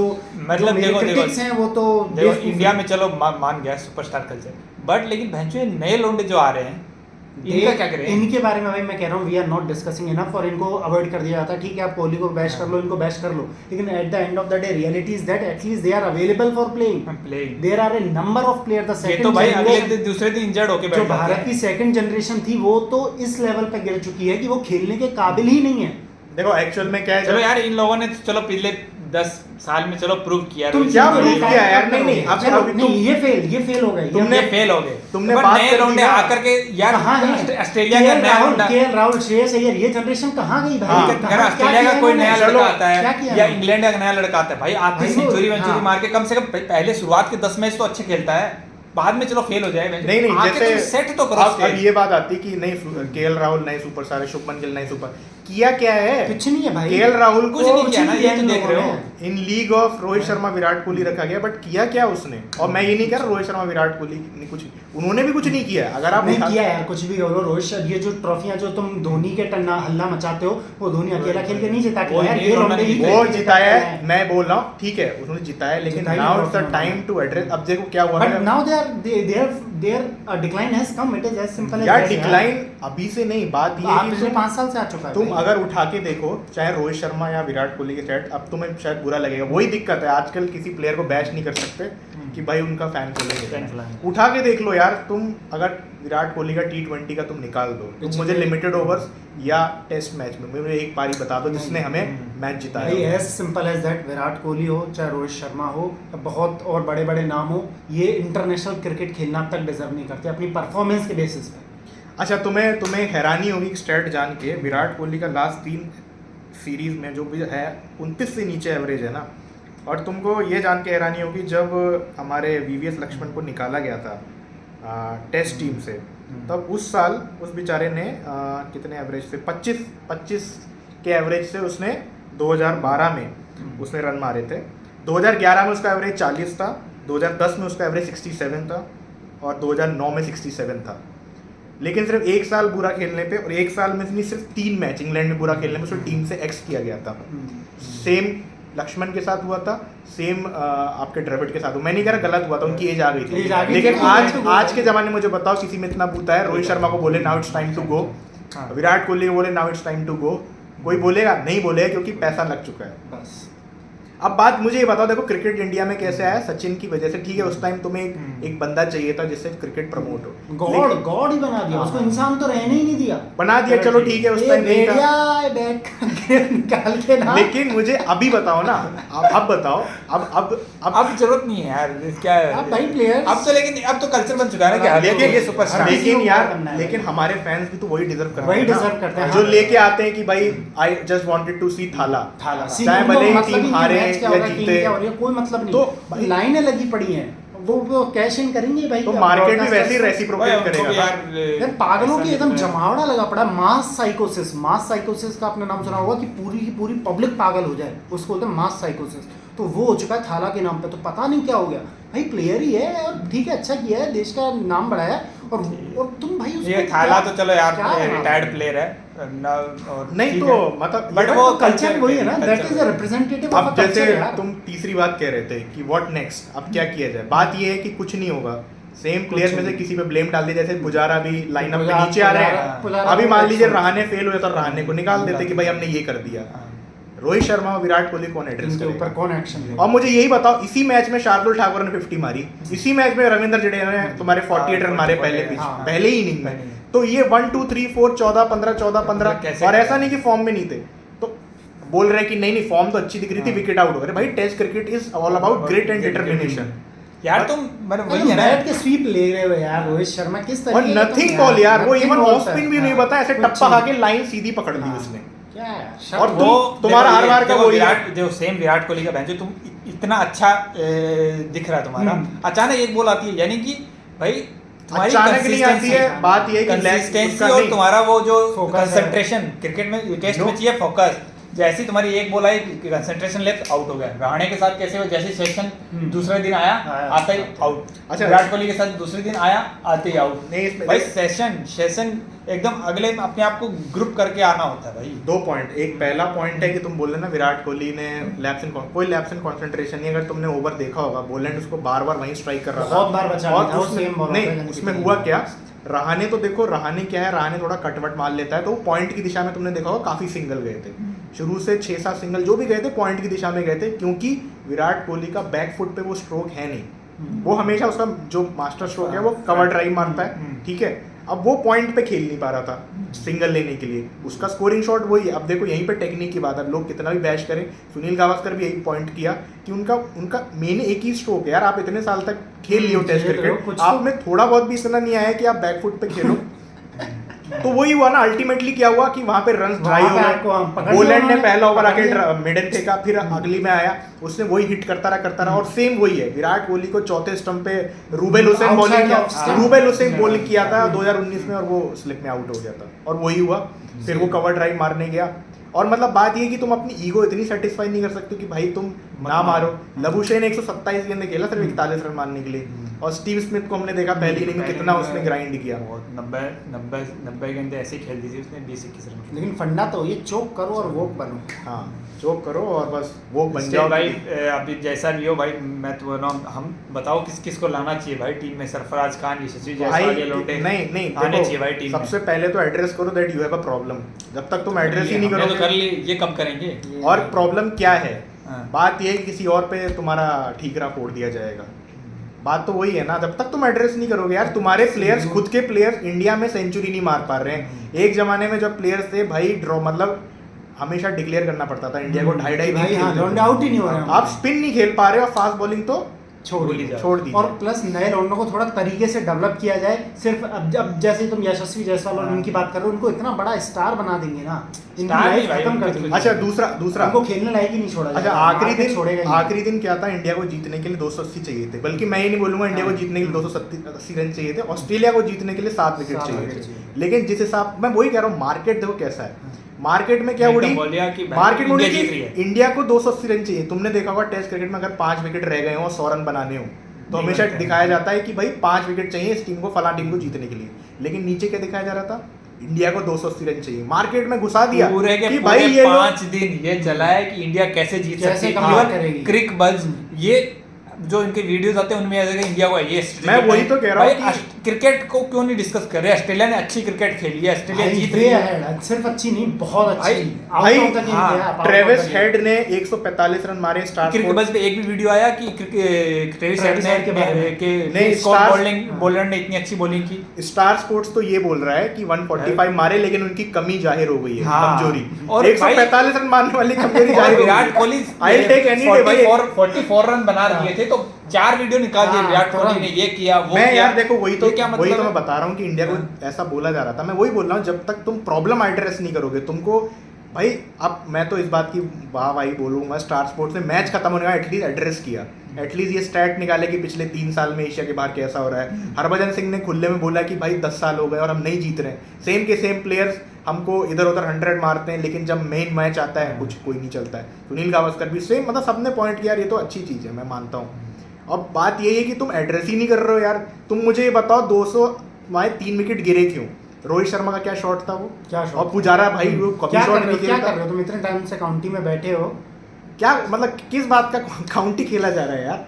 मतलब मेरे क्रिटिक्स हैं वो तो इंडिया में चलो मान गया सुपरस्टार कल्चर, बट लेकिन भैंसो ये नए लोंडे जो आ रहे हैं इनका क्या करें? इनके बारे में भाई मैं कह रहा हूँ we are not discussing enough, और इनको अवॉइड कर दिया जाता है। ठीक है, आप कोहली को बैश कर लो, इनको बैश कर लो, लेकिन at the end of the day reality is that at least they are available for playing, there are a number of player. The ये तो भाई अगले दिन दूसरे दिन इंजर्ड होके बैठ जो भारत की सेकंड जनरेशन थी वो तो इस लेवल पे गिर चुकी है कि वो खेलने के काबिल ही नहीं है। देखो एक्चुअल में क्या है, चलो यार इन लोगों ने चलो पिछले 10 साल में चलो प्रूव किया, तुम क्या चलो, prove किया यार? नहीं, अब चलो, अभी नहीं ये फेल हो गए। तुमने फेल हो गए, तुमने बट बात नए कर दी लौंडे ना। आकर के यार कहाँ है ऑस्ट्रेलिया का नया लौंडा, केएल राहुल, श्रेयस अय्यर, ये जनरेशन कहाँ गई भाई? हाँ, अगर ऑस्ट्रेलिया का कोई नया चलो, लड़का आता क्या है किया या इन्होंने? इंग्लैंड का नया लड़का आता है भाई, आते भाई सेंचुरी वो- वेंचुरी हाँ। मार के कम से कम पहले शुरुआत के 10 मैच तो अच्छे खेलता है, बाद में चलो फेल हो जाए, नहीं आके जैसे तुम सेट तो करो अब stage। ये बात आती कि नहीं केएल राहुल नए सुपरस्टार है, शुभमन गिल नए सुपर, किया क्या है? कुछ नहीं है भाई, केएल राहुल कुछ को नहीं किया ना, ये तो इन देख रहे लोगों हो। ने। इन लीग ऑफ रोहित शर्मा विराट कोहली रखा गया, बट किया क्या उसने? और मैं ये नहीं कह रहा रोहित शर्मा विराट कोहली ने कुछ, उन्होंने भी कुछ नहीं किया। अगर आप नहीं किया यार, कुछ भी बोलो रोहित शर्मा, ये जो ट्रॉफियां जो तुम धोनी के टन्ना हल्ला मचाते हो, वो धोनी अकेला खेल के नहीं जिता के वो यार, नहीं, ये उन्होंने लौंडे ही नहीं वो खेल के जिताया जिताया है, मैं बोल रहा हूँ ठीक है उन्होंने जिताया, लेकिन जिताई नाउ है इट्स द उन्होंने। Time to address. अब देखो क्या हुआ बट है now their decline has come, it is as simple as यार, डिक्लाइन अभी से नहीं, बात ये है कि पिछले 5 साल से आ चुका है तुम भाई। अगर उठा के देखो चाहे रोहित शर्मा या विराट कोहली के सेट, अब तुम्हें शायद बुरा लगेगा, वही दिक्कत है आजकल किसी प्लेयर को बैश नहीं कर सकते कि भाई उनका फैन फॉलोइंग। उठा के देख लो यार, तुम अगर विराट कोहली का T20 का तुम निकाल दो, तुम मुझे लिमिटेड ओवर्स या टेस्ट मैच में मुझे एक पारी बता दो जिसने हमें मैच जिताया भाई हो। As simple as that, Virat Kohli हो चाहे रोहित शर्मा हो, बहुत और बड़े बड़े नाम हो, ये इंटरनेशनल क्रिकेट खेलना अब तक डिजर्व नहीं करते अपनी परफॉर्मेंस के बेसिस पे। अच्छा तुम्हें हैरानी होगी स्टेट जान के, विराट कोहली का लास्ट 3 सीरीज में जो भी है 29 से नीचे एवरेज है ना। और तुमको ये जान के हैरानी होगी जब हमारे VVS लक्ष्मण को निकाला गया था टेस्ट टीम से, तब उस साल उस बेचारे ने कितने एवरेज से 25 के एवरेज से उसने 2012 में उसने रन मारे थे, 2011 में उसका एवरेज 40 था, 2010 में उसका एवरेज 67 था और 2009 में 67 था। लेकिन सिर्फ एक साल बुरा खेलने पे, और एक साल में सिर्फ 3 मैच इंग्लैंड में बुरा खेलने में उसको टीम से एक्स किया गया था। सेम लक्ष्मण के साथ हुआ था, सेम आपके द्रविड़ के साथ हुआ। मैं नहीं कह रहा गलत हुआ था, उनकी एज आ गई एज आ थी, गई लेकिन थी, आज के ज़माने में मुझे बताओ किसी में इतना बूता है? रोहित शर्मा को बोले now it's time to go, Virat Kohli को बोले now it's time to go, कोई बोलेगा? नहीं बोलेगा, क्योंकि पैसा लग चुका है। बस अब बात मुझे ये बताओ, देखो क्रिकेट इंडिया में कैसे आया? सचिन की वजह से, ठीक है, उस टाइम तुम्हें एक बंदा चाहिए था जिससे क्रिकेट प्रमोट हो, गॉड ही बना दिया उसको, इंसान तो रहने ही नहीं दिया, बना दिया, चलो ठीक है, उस टाइम नहीं था, बैट करके निकाल के ना। लेकिन मुझे अभी बताओ ना, अब बताओ, अब जरूरत नहीं है यार, क्या है अब भाई प्लेयर्स अब तो, लेकिन अब तो कल्चर बन चुका है ना कि लेकिन ये सुपरस्टार। लेकिन किसी को यार, करना है लेकिन भाई। हमारे फैंस भी तो वही डिजर्व करते वही हैं ना, deserve करते हैं, जो हाँ। लेके आते हैं कि भाई आई जस्ट वांटेड टू सी थाला, थाला चाहे भले ही टीम हारे या जीते, क्या हो रही है, कोई मतलब नहीं, तो तो भाई- लाइनें लगी पड़ी हैं, वो कैश इन करेंगे भाई। तो अब मार्केट भी broadcasters- वैसे ही रेसिप्रोकेट करेगा ना। यार पागलों की एकदम जमावड़ा लगा पड़ा, मास साइकोसिस का आपने नाम सुना होगा कि पूरी की पूरी पब्लिक पागल हो जाए, उसको बोलते हैं मास साइकोसिस। तो वो हो चुका है थाला के नाम पे, तो पता नहीं क्या हो गया भाई, प्लेयर ही है और ठीक है, अच्छा किया है, देश का नाम बढ़ाया, और तुम भाई उसको ये थाला तो चलो यार क्या है? रिटायर्ड प्लेयर है, और नहीं ठीक तो है। मतलब बट But वो तो कल्चर वही है ना, culture that is a representative of अब अ जैसे कल्चर यार। तुम तीसरी बात कह रहे थे कि व्हाट नेक्स्ट, अब क्या किया जाए। बात ये है कि कुछ नहीं होगा, सेम प्लेयर में से नहीं। किसी पे ब्लेम डाल दिया, जैसे पुजारा भी लाइनअप पे पुजारा- नीचे आ रहे पुजारा- हैं। पुजारा अभी को मान लीजिए एक्शन- रहाणे फेल हुए तो रहाणे को निकाल देते कि भाई हमने ये कर दिया। हाँ। रोहित शर्मा और विराट कोहली कौन एड्रेस इनके ऊपर करेगा? कौन एक्शन लेगा? और मुझे यही बताओ, इसी मैच में शार्दुल ठाकुर ने 50 मारी, इसी मैच में रविंद्र जडेजा ने तुम्हारे 48 रन मारे पहले पिच, हाँ। पहले ही इनिंग पहले में। ही। तो ये 1 2 3 4 14 15 14 15 कैसे और कर ऐसा रहे नहीं कि फॉर्म में नहीं थे, तो बोल रहे हैं कि नहीं फॉर्म तो अच्छी दिख रही थी, हाँ। विकेट आउट हो गए। भाई test cricket is all about grit and determination. यार तुम मतलब वही है ना, बैट के स्वीप ले रहे हो यार रोहित शर्मा, किस और तरीके का नथिंग तुम बॉल यार, वो nothing even ball off spin भी हाँ, नहीं बता, ऐसे कुछ टप्पा खा नहीं। के लाइन सीधी पकड़ ली हाँ। उसने। क्या है, और शर्ट- तुम तुम्हारा देखो हर ये- बार का देखो वही है। विराट जो सेम विराट कोहली का बेंच जो तुम इतना अच्छा दिख रहा है तुम्हारा, अचानक एक बॉल आती है, यानी कि भाई तुम्हारी अचानक नहीं आती है, consistency- बात ये है कि कंसिस्टेंसी उसका और नहीं। तुम्हारा वो जो Focus है। कंसंट्रेशन क्रिकेट में टेस्ट में चाहिए फोकस। जैसे ही तुम्हारी एक बॉल आई कंसंट्रेशन लेफ्ट आउट हो गया। रहाणे के साथ कैसे हुआ, जैसे सेशन दूसरे दिन आया आता ही आउट। अच्छा। विराट कोहली के साथ दूसरे दिन आया आते ही आउट। नहीं, इसमें भाई देखो- सेशन एकदम अगले में अपने आप को ग्रुप करके आना होता है भाई। 2 पॉइंट, एक पहला पॉइंट है कि तुम बोल रहे ना विराट कोहली ने कोई लैप्स इन कंसंट्रेशन नहीं। अगर तुमने ओवर देखा होगा, बोलैंड उसको बार बार वहीं स्ट्राइक कर रहा था, बहुत बार बचा और लिया था, उसमें same ball नहीं पे उसमें जाने हुआ के क्या, रहाणे तो देखो, रहाणे क्या है, रहाणे थोड़ा कटवट मार लेता है, तो वो पॉइंट की दिशा में तुमने देखा होगा काफी सिंगल गए थे शुरू से, 6-7 सिंगल जो भी गए थे पॉइंट की दिशा में गए थे, क्योंकि विराट कोहली का बैक फुट पे वो स्ट्रोक है नहीं। वो हमेशा उसका जो मास्टर स्ट्रोक है वो कवर ड्राइव मारता है, ठीक है। अब वो पॉइंट पे खेल नहीं पा रहा था सिंगल लेने के लिए, उसका स्कोरिंग शॉट वही है। अब देखो यहीं पे टेक्निक की बात है, लोग कितना भी बैश करें, सुनील गावस्कर भी यही पॉइंट किया कि उनका मेन एक ही स्ट्रोक है यार। आप इतने साल तक खेल लियो टेस्ट खेल रहे हो, क्रिकेट, कुछ आप में थोड़ा बहुत भी इतना नहीं आया कि आप बैकफुट पे खेलो। तो वही हुआ ना, अल्टीमेटली क्या हुआ कि वहां पे रन ड्राई हो वहाँ पे आपको गए। पकड़ लिया बोलैंड ने उन्होंने, पहला ओवर पकड़ आके लिया। मिडन फेंका, फिर अगली में आया, उसने वही हिट करता रहा और सेम वही है। विराट कोहली को चौथे स्टंप पे रूबेल हुसैन Outside बॉलिंग किया, of stump। Rubel Hussain bowling किया था 2019 में और वो स्लिप में आउट हो गया था, और वही हुआ। फिर वो कवर ड्राइव मारने गया। और मतलब बात ये कि तुम अपनी ईगो इतनी सेटिस्फाई नहीं कर सकते कि भाई तुम ना मारो। लबुशेन 127 गेंदें खेला सिर्फ 41 रन मारने के लिए, और स्टीव स्मिथ को हमने देखा पहली इनिंग में कितना उसने ग्राइंड किया। 90 गेंदें ऐसे खेल दी थी उसने 20-21 रन की। लेकिन फंडा तो ये चोक करो और वोक बनो। हाँ, चोक करो और बस वो बन इसलिए जाओ भाई अभी जैसा भी हो भाई, मैं तो बोल रहा हूँ, हम बताओ किस किस को लाना चाहिए भाई टीम में। सरफराज खान, यशस्वी भाई जायसवाल, ये लोटे नहीं आने देखो, चाहिए भाई टीम में। सबसे पहले तो एड्रेस करो that you have a problem. जब तक तुम एड्रेस ही नहीं हमने तो कर करोगे, ली, ये कब करेंगे? और प्रॉब्लम क्या है, हाँ। बात ये है कि किसी और पे तुम्हारा ठीकरा फोड़ दिया जाएगा। बात तो वही है ना, जब तक तुम एड्रेस नहीं करोगे यार। तुम्हारे प्लेयर्स, खुद के प्लेयर्स इंडिया में सेंचुरी नहीं मार पा रहे हैं। एक जमाने में जब प्लेयर्स थे भाई, ड्रॉ मतलब हमेशा डिक्लेयर करना पड़ता था इंडिया को 2.5 भाई हाँ, लौंडे आउट ही नहीं हो रहे हैं। आप स्पिन नहीं खेल पा रहे हो, फास्ट बॉलिंग तो छोड़ दीजिए। छोड़ दीजिए। और प्लस नए लौंडों को थोड़ा तरीके से डेवलप किया जाए। सिर्फ अब जैसे तुम यशस्वी जायसवाल और इनकी बात कर रहे हो, उनको इतना बड़ा स्टार बना देंगे ना, इनकी स्टार लाइफ नहीं भाई, खत्म कर उनको देंगे। अच्छा, दूसरा उनको खेलने लायक ही नहीं छोड़ा अच्छा, जाएगा। आखिरी दिन क्या था, इंडिया को जीतने के लिए 280 चाहिए थे। बल्कि मैं ये नहीं बोलूंगा इंडिया को जीतने के लिए 280 रन चाहिए थे, ऑस्ट्रेलिया को जीतने के लिए 7 विकेट 7 चाहिए विकेट थे। चाहिए। लेकिन जिस हिसाब, मैं वही कह रहा हूँ, मार्केट देखो कैसा है। मार्केट में क्या मैं उड़ी, एकदम बोल दिया कि भाई मार्केट में उड़ी इंडिया कि जीत रही है। इंडिया को 280 रन चाहिए। तुमने देखा होगा टेस्ट क्रिकेट में अगर 5 विकेट रह गए हो और 100 रन बनाने हो, तो नहीं हमेशा बनते हैं। दिखाया जाता है कि भाई 5 विकेट चाहिए इस टीम को, फला टीम को जीतने के लिए। लेकिन नीचे क्या दिखाया जा रहा था, इंडिया को 280 रन चाहिए। मार्केट में घुसा दिया पूरे के कि पूरे भाई ये लोग 5 दिन ये चला है कि इंडिया कैसे जीत कैसे सकती है। कमाल इवन करेगी। क्रिक बज, ये जो इनके वीडियोस आते हैं उनमें ऐसा कि इंडिया को ये मैं वही तो कह रहा हूँ भाई, कि- क्रिकेट को क्यों नहीं डिस्कस कर रहे? ऑस्ट्रेलिया ने अच्छी क्रिकेट खेली है, ऑस्ट्रेलिया जीत रही वे है। है, सिर्फ अच्छी नहीं, बहुत अच्छी। भाई, भाई, Out of the game हाँ, गया, out of Travis the game। Head ने 145 रन मारे स्टार क्रिकेट बज पे एक भी वीडियो आया कि ट्रेविस हेड ट्रेविस हेड के बारे में। के नहीं, स्कॉट स्टार्स- बॉलिंग बॉलर ने इतनी अच्छी बॉलिंग की। स्टार स्पोर्ट्स तो ये बोल रहा है कि 145 मारे, लेकिन उनकी कमी जाहिर हो गई है, हाँ। कमजोरी। और 145 रन मारने वाली कमजोरी और जाहिर हो विराट गई। Kohli I'll take any day भाई। 44 रन बना दिए थे, तो 4 वीडियो निकाल दिए हाँ, विराट कोहली ने, ये किया वो मैं किया। यार देखो वही तो ये क्या मतलब वही तो है? मैं बता रहा हूँ कि इंडिया को ऐसा बोला जा रहा था। मैं वही बोल रहा हूँ, जब तक तुम प्रॉब्लम एड्रेस नहीं करोगे, तुमको भाई, अब मैं तो इस बात की वाह बोलूंगा, स्टार स्पोर्ट्स ने मैच खत्म होने का एटलीस्ट एड्रेस किया, एटलीस्ट ये स्टैट निकाले कि पिछले 3 साल में एशिया के बाहर कैसा हो रहा है। हरभजन सिंह ने खुले में बोला कि भाई 10 साल हो गए और हम नहीं जीत रहे हैं। सेम के सेम प्लेयर्स हमको इधर उधर 100 मारते हैं, लेकिन जब मेन मैच आता है कुछ कोई नहीं चलता है। सुनील गावस्कर भी सेम, मतलब सबने पॉइंट किया, ये तो अच्छी चीज़ है, मैं मानता हूँ। अब बात यही है कि तुम एड्रेस ही नहीं कर रहे हो यार। तुम मुझे ये बताओ 200 वहाँ 3 विकेट गिरे क्यों? रोहित शर्मा का क्या शॉट था वो, क्या shot और पुजारा भाई वो कभी क्या शॉट कर रहे नहीं हो, क्या कर खेलता। रहे हो तुम, इतने टाइम से काउंटी में बैठे हो। क्या मतलब किस बात का काउंटी खेला जा रहा है यार।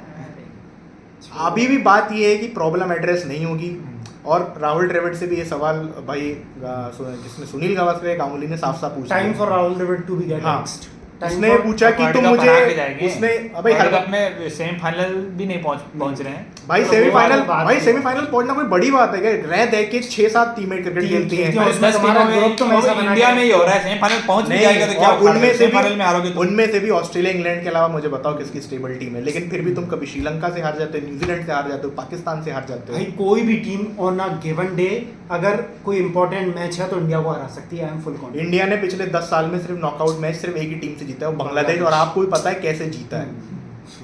अभी भी बात ये है कि प्रॉब्लम एड्रेस नहीं होगी। और राहुल द्रविड़ से भी ये सवाल भाई किसने, सुनील गावस्कर या गांगुली ने साफ साफ पूछा। Time for Rahul Dravid to be gate हाँ। नेक्स्ट। उसने पूछा कि तुम मुझे, उसने अबे वर्ल्ड हर कप में सेमीफाइनल भी नहीं पहुंच रहे हैं। भाई तो सेमीफाइनल, वो बात भाई है। सेमीफाइनल पहुंचना कोई बड़ी बात है क्या? रह दे के 6-7 टीमें क्रिकेट टीम खेलती खेलती हैं। हैं। उसमें 10 तुम्हारा टीमों में ग्रुप तुम ऐसा बना इंडिया के- में ही हो रहा है, सेमीफाइनल पहुंच भी नहीं, जाएगा तो क्या और उनमें से भी सेमीफाइनल में हारोगे तो उनमें से भी ऑस्ट्रेलिया इंग्लैंड के अलावा मुझे बताओ किसकी स्टेबल टीम है। लेकिन फिर भी तुम कभी श्रीलंका से हार जाते हो, न्यूजीलैंड से हार जाते हो, पाकिस्तान से हार जाते भाई हो। कोई भी team on a given day अगर कोई इंपॉर्टेंट मैच है तो इंडिया को हरा सकती है। I am full confident. India ने पिछले 10 साल में सिर्फ नॉकआउट मैच सिर्फ एक ही टीम से जीता है, वो बांग्लादेश। और आपको भी पता है कैसे जीता है।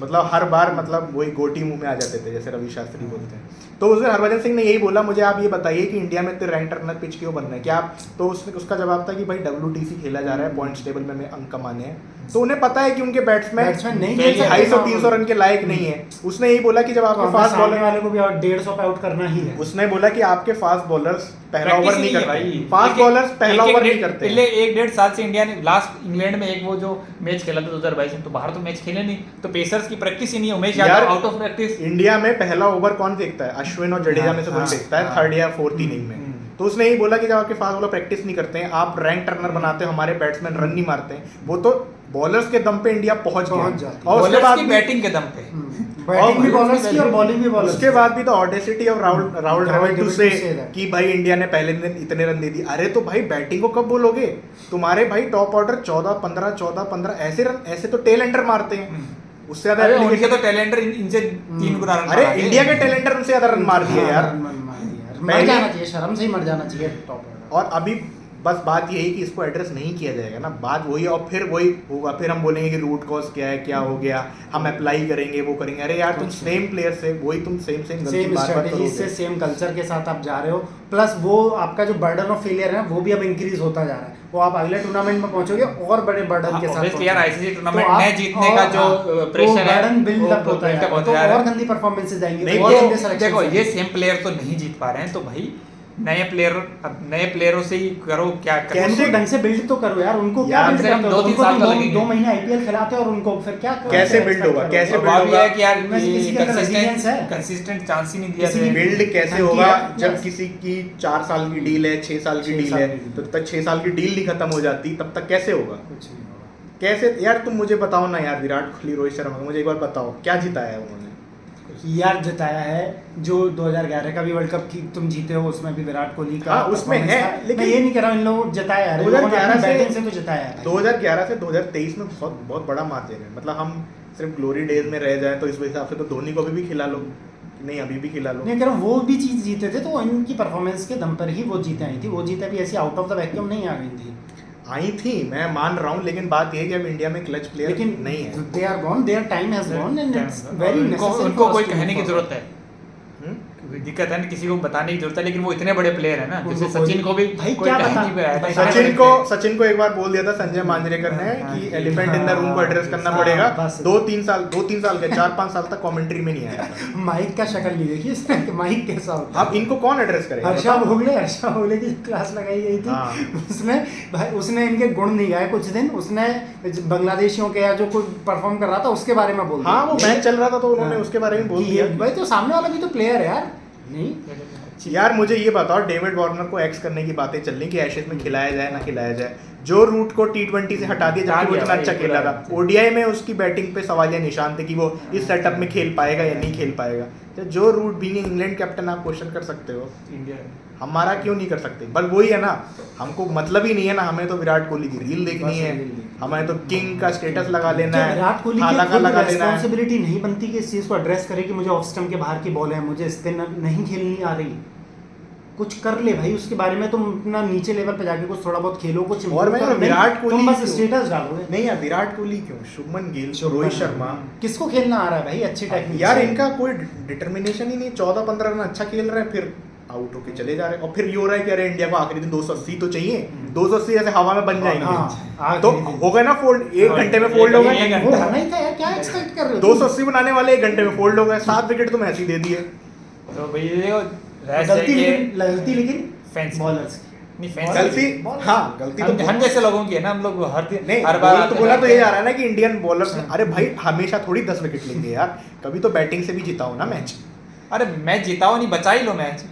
मतलब हर बार मतलब वही गोटी मुंह में आ जाते थे, जैसे रवि शास्त्री बोलते हैं। तो उस दिन हरभजन सिंह ने यही बोला, मुझे आप ये बताइए कि इंडिया में इतने रैंक टर्नर पिच क्यों बन रहे हैं क्या आप? तो उसका जवाब था कि भाई WTC खेला जा रहा है, पॉइंट्स टेबल में अंक कमाने हैं। तो उन्हें पता है कि उनके बैट्समैन बैट्समैन नहीं खेल सकते 250-300 रन के लायक नहीं है। उसने यही बोला कि जब तो आपके हमें फास्ट सामने बॉलर, वाले को भी 150 पे आउट करना ही है। उसने बोला कि आपके फास्ट बॉलर्स पहला Practice ओवर ही नहीं है करते, भाई। फास्ट बॉलर्स पहला ओवर नहीं करते। पहले 1-1.5 साल से इंडिया ने लास्ट इंग्लैंड में एक वो जो मैच खेला था 2022 में, तो बाहर तो मैच खेले नहीं, तो पेसर्स की प्रैक्टिस ही नहीं है। उमेश यार, Yadav out of practice. India में पहला ओवर कौन फेंकता है? अश्विन और जडेजा में से कोई हाँ, फेंकता है हाँ। 3rd या 4th इनिंग में। तो उसने यही बोला कि जब आपके फास्ट बॉलर प्रैक्टिस नहीं करते हैं, आप रैंक टर्नर बनाते हो, हमारे बैट्समैन रन नहीं मारते हैं, वो तो बॉलर्स के दम पे इंडिया पहुंच पहुंच गया। जाती है। और उसके बॉलर्स बाद की भी- बैटिंग के दम पे। बैटिंग भी बॉलर्स की और बॉलिंग भी बॉलर्स उसके बाद भी तो audacity of Rahul Rahul Dravid to Dravid से to say that. कि भाई इंडिया ने पहले दिन इतने रन दे दिए। अरे तो भाई बैटिंग को कब बोलोगे? तुम्हारे भाई टॉप ऑर्डर 14-15 ऐसे रन, ऐसे तो टेल एंडर मारते हैं। उससे ज्यादा अरे उनके application- तो टैलेंटर इनसे 3 गुना रन अरे मारा है। इंडिया के टैलेंटर उनसे ज्यादा रन मार दिए यार। मर जाना चाहिए, शर्म से ही मर जाना चाहिए टॉप। और अभी बस बात यही कि इसको एड्रेस नहीं किया जाएगा ना, बात वही है। और फिर वही होगा, फिर हम बोलेंगे कि रूट कॉज क्या है, क्या हो गया, हम अप्लाई करेंगे, वो करेंगे। अरे यार तुम सेम प्लेयर से वही तुम सेम गलती सेम बार-बार स्ट्रेटजी से करोगे। सेम कल्चर के साथ आप जा रहे हो, प्लस वो आपका जो बर्डन ऑफ फेलियर है वो भी अब इंक्रीज होता जा रहा है। वो आप अगले टूर्नामेंट में पहुंचोगे और बड़े बर्डन के साथ Obviously यार पहुंचोगे। ICC तो टूर्नामेंट आप में जीतने का और- जो हाँ, प्रेशर है बर्डन बिल्ड अप होता build up है, होता तो जा रहा और है। गंदी परफॉर्मेंसेस आएंगी, नहीं, और ये- गंदे सिलेक्शन देखो ये सेम प्लेयर तो नहीं जीत पा रहे हैं, तो भाई नए प्लेयरों से ही करो क्या करो। कैसे ढंग से बिल्ड तो करो यार। उनको क्या यार, बिल्ड कम से कम करते हो? 2-3 उनको साल तुम तो दो- लगेंगे। 2 महीने IPL खिलाते हो और उनको फिर क्या कैसे build होगा? कैसे और build बात ये है होगा? कि यार इनमें से किसी के अंदर resilience है? कंसिस्टेंट चांस ही नहीं दिया किसी की जाए। बिल्ड कैसे हाँ, होगा yes. जब किसी की 4 साल की डील है, 6 साल की 6 डील साल है, की deal। तो तब तक 6 साल की डील नहीं खत्म हो जाती, तब तक कैसे होगा? कुछ नहीं होगा। कैसे यार? तुम मुझे बताओ ना यार, विराट कोहली, रोहित शर्मा, मुझे एक बार बताओ क्या जिताया है उन्होंने? यार जिताया है जो 2011 का भी वर्ल्ड कप की तुम जीते हो, उसमें भी विराट कोहली का हाँ, उसमें performance है, था। लेकिन- मैं ये नहीं कह रहा हूँ इन लोगों जिताया है, इन लोगों ने 2011 अपनी से- बैटिंग से तो जिताया है भाई। 2011 से 2023 में बहुत बहुत बड़ा मार्जिन है। मतलब हम सिर्फ ग्लोरी डेज में रह जाएं तो इस हिसाब से तो धोनी को भी खिला लो, नहीं अभी भी खिला लो। नहीं कह रहा हूँ, वो भी चीज जीते थे तो इनकी परफॉर्मेंस के दम पर ही वो जीते आई थी। वो जीते भी ऐसी आउट ऑफ द वैक्यूम नहीं आ गई थी। आई थी, मैं मान रहा हूँ, लेकिन बात ये है कि अब इंडिया में क्लच प्लेयर लेकिन नहीं है। They are gone, their time has gone and it's very उनको नेसेसरी। उनको कोई कहने की जरूरत है, हम्म? दिक्कत है ना, किसी को बताने की जरूरत है, लेकिन वो इतने बड़े प्लेयर है ना, जैसे उनको कोई- सचिन को भी भाई कोई क्या कह बता- नहीं पाया था। भाई सचिन को एक बार बोल दिया था संजय मांजरेकर ने हाँ, कि हाँ, एलिफेंट इन द रूम को एड्रेस करना हाँ, पड़ेगा। बस। 2-3 साल के 4-5 साल तक कमेंट्री में नहीं आया था। माइक का शक्ल नहीं देखी इसने कि माइक कैसा होता है। अब इनको कौन एड्रेस करेगा? हर्षा बताओ। भोगले की क्लास लगाई गई थी। हाँ। उसने इनके गुण नहीं गाए कुछ दिन। उसने बांग्लादेशियों के या जो कोई परफॉर्म कर रहा था उसके बारे में बोल दिया। हाँ, वो मैच चल रहा था तो उन्होंने हाँ। उसके बारे में बोल कि दिया। ये- भाई तो सामने वाला भी तो प्लेयर है यार। नहीं यार मुझे ये बताओ, डेविड वार्नर को एक्स करने की बातें चल रही कि एशेज में खिलाया जाए ना खिलाया जाए। जो रूट को T20 से हटा दिया जबकि वो इतना अच्छा खेला था। ओडीआई में उसकी बैटिंग पे सवालिया निशान थे कि वो इस सेटअप में खेल पाएगा या नहीं खेल पाएगा। तो जो रूट बीइंग इंग्लैंड कैप्टन आप क्वेश्चन कर सकते हो, इंडिया हमारा क्यों नहीं कर सकते? बस वही है ना, हमको मतलब ही नहीं है ना, हमें तो विराट कोहली की रील देखनी बस है, रील देखनी। हमें तो किंग का स्टेटस लगा लेना क्या है, विराट कोहली खाला की का लगा लेना है। रिस्पॉन्सिबिलिटी नहीं बनती कि इस चीज को एड्रेस करे कि मुझे ऑफ स्टंप के बाहर की बॉल है, मुझे स्पिन नहीं खेलनी आ रही। कुछ कर ले भाई उसके बारे में। तुम अपना नीचे लेवल पे जाके कुछ थोड़ा बहुत खेलो, कुछ और मैं improve करो। विराट कोहली तुम बस क्यों? स्टेटस डालोगे। नहीं यार, विराट कोहली क्यों, शुभमन गिल, रोहित शर्मा, किसको खेलना आ रहा है भाई अच्छी टेक्निक यार से? इनका कोई डिटर्मिनेशन ही नहीं। 14-15 रन अच्छा खेल रहे हैं, फिर आउट होके चले जा रहे हैं। और फिर ये हो रहा है कि अरे इंडिया को आखिरी दिन 280 तो चाहिए, 280 ऐसे हवा में बन जाएंगे। हाँ, तो आखिरी दिन। हो गए ना फोल्ड, 1 घंटे में फोल्ड हो एक गए। घंटे। वो होना ही था यार, क्या एक्सपेक्ट कर रहे हो? 280 बनाने वाले 1 घंटे में फोल्ड हो गए। 7 विकेट तुम ऐसे ही दे दिए। तो भाई ये देखो गलती लेकिन फैंस बॉलर्स की। नहीं फैंस गलती, हाँ गलती तो हम जैसे लोगों की है ना, हम लोग हर दिन नहीं, हर बार तो बोला तो ये जा रहा है ना कि इंडियन बॉलर्स, अरे भाई हमेशा थोड़ी 10 विकेट लेंगे यार, कभी तो बैटिंग से भी जिताओ ना मैच। अरे मैच जिताओ नहीं, बचा ही लो मैच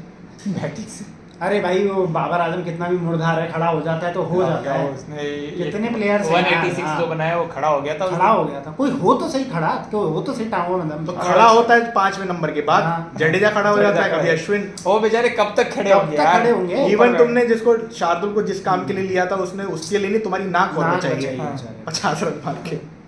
बैटिंग से। अरे भाई वो बाबर आजम कितना भी मुड़धार है, खड़ा हो जाता है तो हो जाता है। उसने कितने players हैं 186 यार, जो बनाया वो खड़ा हो गया था, खड़ा हो गया था, कोई हो तो सही खड़ा, कोई हो तो सही टांगों में दम। तो खड़ा होता है 5वें नंबर के बाद, हाँ। जडेजा खड़ा हो जाता है, कभी अश्विन। वो बेचारे कब तक खड़े कब होंगे तक यार? खड़े होंगे? इवन तुमने जिसको शार्दुल को जिस काम के लिए लिया था, उसने उसके लिए नहीं, तुम्हारी नाक होना नाक चाहिए बचाइए हाँ। बेचारे। 50 रन मार के।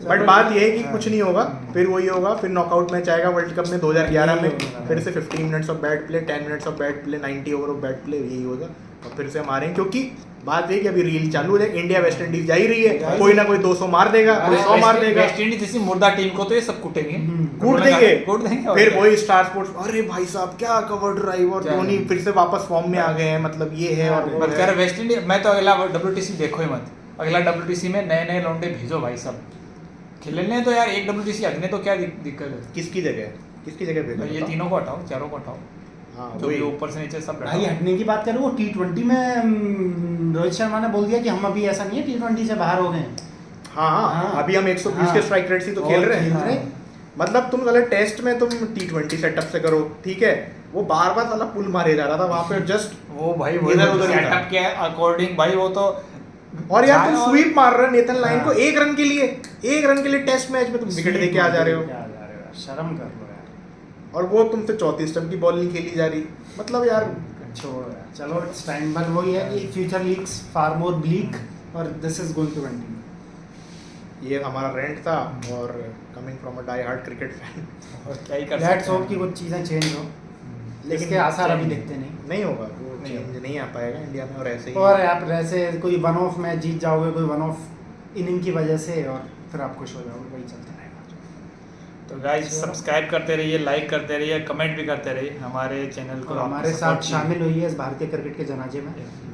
चलो बट बात ये है कि हाँ। कुछ नहीं होगा, फिर वही होगा, फिर नॉकआउट मैच आएगा वर्ल्ड कप में 2011 यही में, होगा। फिर से 15 minutes of bat play, 10 minutes of bat play, 90 over of bat play, यही होगा और फिर से हम आ रहे हैं। क्योंकि बात ये कि अभी रील चालू हो जाए, इंडिया वेस्ट इंडीज जा ही रही है, कोई ना कोई 200 मार देगा, कोई 100 मार देगा, वेस्ट इंडीज जैसी मुर्दा टीम को तो ये सब कूटेंगे, कूट देंगे। कूट देंगे और फिर क्या? वही स्टार स्पोर्ट्स, अरे भाई साहब क्या कवर ड्राइव, और क्या धोनी है? फिर से वापस फॉर्म में आ गए हैं, मतलब ये है और वो बस है। कह रहे वेस्ट इंडीज, मैं तो अगला WTC देखो ही मत, अगला WTC में नए नए लौंडे भेजो भाई सब खेलने, तो यार एक WTC हटने तो क्या दिक्कत है? किसकी जगह पे ये तीनों को हटाओ, चारों को हटाओ, हाँ जो भी वही। ऊपर से नीचे सब भाई बैठो। हटने की बात करूँ, वो T20 में रोहित शर्मा ने बोल दिया कि हम अभी ऐसा नहीं है T20 से बाहर हो गए हैं। हाँ हाँ, हाँ। अभी हम 120 हाँ। के स्ट्राइक रेट से तो खेल रहे हैं। हैं। मतलब तुम साले टेस्ट में तुम T20 सेटअप से करो, ठीक है, वो बार बार साला पुल मारे जा रहा था वहां पे जस्ट, वो भाई वो इधर उधर ही था। सेटअप के अकॉर्डिंग भाई वो तो और यार तुम जाए और- स्वीप मार रहे हो नेथन लाइन हाँ। को 1 रन के लिए, 1 रन के लिए टेस्ट मैच में तुम विकेट दे के आ जा रहे हो, क्या जा रहे हो यार, शर्म कर लो यार। और वो तुमसे 34 स्टंप की बॉल नहीं खेली जा रही, मतलब यार छोड़ो यार, चलो इट्स टाइम, बट वही है कि future looks far more bleak और this is going to continue. ये हमारा रेंट था, और coming from a die hard cricket fan, और क्या ही कर लेट्स सकते होप कि हैं। कुछ चीज़ें चेंज हो, लेकिन लेकिन आसार अभी दिखते नहीं। नहीं होगा, वो नहीं चेंज नहीं आ पाएगा इंडिया में, और ऐसे ही और आप ऐसे कोई वन ऑफ मैच जीत जाओगे, कोई वन ऑफ इनिंग की वजह से, और फिर आप खुश हो जाओगे, वही चलता रहेगा। तो गाइस सब्सक्राइब करते रहिए, लाइक करते रहिए, कमेंट भी करते रहिए हमारे चैनल को, और आप हमारे support साथ शामिल हुई है इस भारतीय क्रिकेट के जनाजे में। कीजिए।